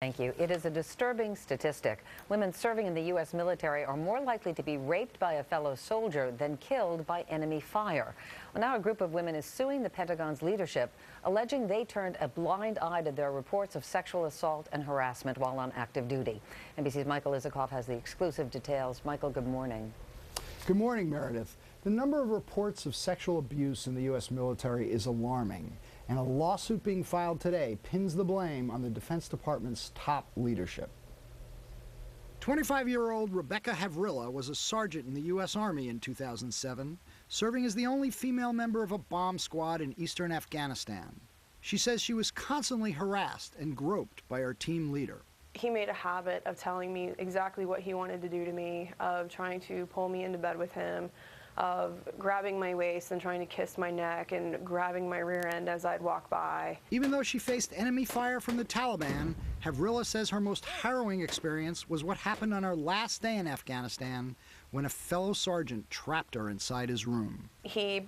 Thank you. It is a disturbing statistic. Women serving in the U.S. military are more likely to be raped by a fellow soldier than killed by enemy fire. Well, now a group of women is suing the Pentagon's leadership, alleging they turned a blind eye to their reports of sexual assault and harassment while on active duty. NBC's Michael Isikoff has the exclusive details. Michael, good morning. Good morning, Meredith. The number of reports of sexual abuse in the U.S. military is alarming, and a lawsuit being filed today pins the blame on the Defense Department's top leadership. 25-year-old Rebecca Havrilla was a sergeant in the U.S. Army in 2007, serving as the only female member of a bomb squad in eastern Afghanistan. She says she was constantly harassed and groped by her team leader. He made a habit of telling me exactly what he wanted to do to me, of trying to pull me into bed with him, of grabbing my waist and trying to kiss my neck and grabbing my rear end as I'd walk by. Even though she faced enemy fire from the Taliban, Havrilla says her most harrowing experience was what happened on her last day in Afghanistan when a fellow sergeant trapped her inside his room. He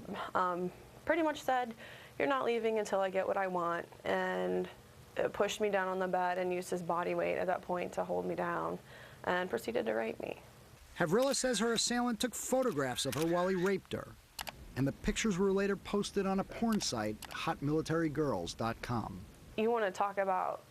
pretty much said, "You're not leaving until I get what I want," and pushed me down on the bed and used his body weight at that point to hold me down and proceeded to rape me. Havrilla says her assailant took photographs of her while he raped her, and the pictures were later posted on a porn site, hotmilitarygirls.com. You want to talk about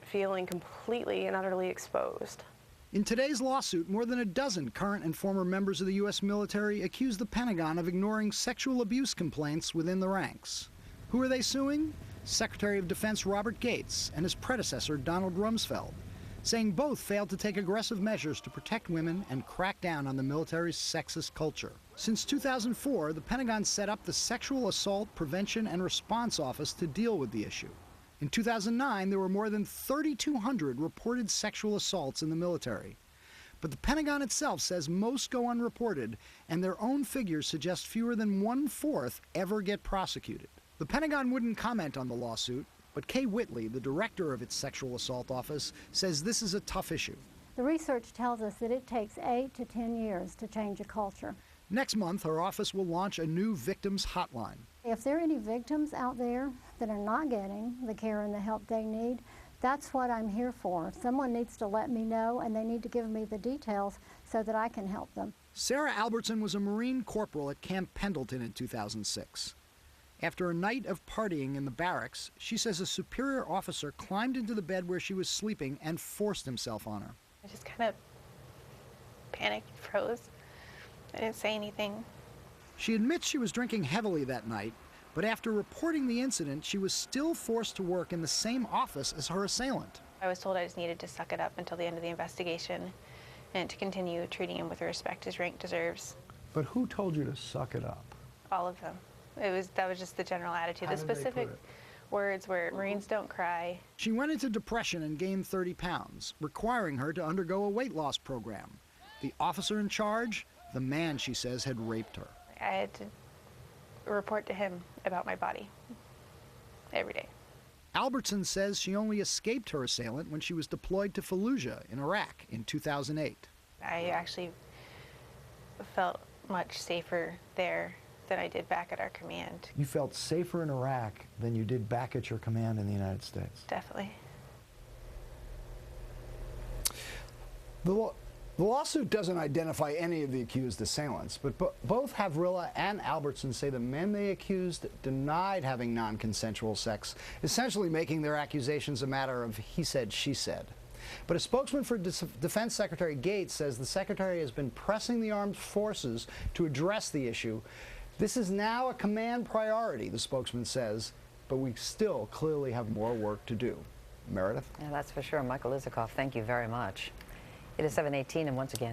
feeling completely and utterly exposed. In today's lawsuit, more than a dozen current and former members of the U.S. military accuse the Pentagon of ignoring sexual abuse complaints within the ranks. Who are they suing? Secretary of Defense Robert Gates and his predecessor Donald Rumsfeld, saying both failed to take aggressive measures to protect women and crack down on the military's sexist culture. Since 2004, the Pentagon set up the Sexual Assault Prevention and Response Office to deal with the issue. In 2009, there were more than 3,200 reported sexual assaults in the military. But the Pentagon itself says most go unreported, and their own figures suggest fewer than 1/4 ever get prosecuted. The Pentagon wouldn't comment on the lawsuit, but Kay Whitley, the director of its Sexual Assault Office, says this is a tough issue. The research tells us that it takes 8 to 10 years to change a culture. Next month, her office will launch a new victims hotline. If there are any victims out there that are not getting the care and the help they need, that's what I'm here for. Someone needs to let me know, and they need to give me the details so that I can help them. Sarah Albertson was a Marine corporal at Camp Pendleton in 2006. After a night of partying in the barracks, she says a superior officer climbed into the bed where she was sleeping and forced himself on her. I just kind of panicked, froze. I didn't say anything. She admits she was drinking heavily that night, but after reporting the incident, she was still forced to work in the same office as her assailant. I was told I just needed to suck it up until the end of the investigation and to continue treating him with the respect his rank deserves. But who told you to suck it up? All of them. That was just the general attitude. How The did they specific put it? words were, Marines don't cry. She went into depression and gained 30 pounds, requiring her to undergo a weight loss program. The officer in charge, the man she says had raped her. I had to report to him about my body every day. Albertson says she only escaped her assailant when she was deployed to Fallujah in Iraq in 2008. I actually felt much safer there than I did back at our command. You felt safer in Iraq than you did back at your command in the United States. Definitely. The lawsuit doesn't identify any of the accused assailants, but both Havrilla and Albertson say the men they accused denied having non-consensual sex, essentially making their accusations a matter of he said, she said. But a spokesman for Defense Secretary Gates says the Secretary has been pressing the armed forces to address the issue. This is now a command priority, the spokesman says, but we still clearly have more work to do. Meredith? Yeah, that's for sure. Michael Isikoff, thank you very much. It is 7:18, and once again,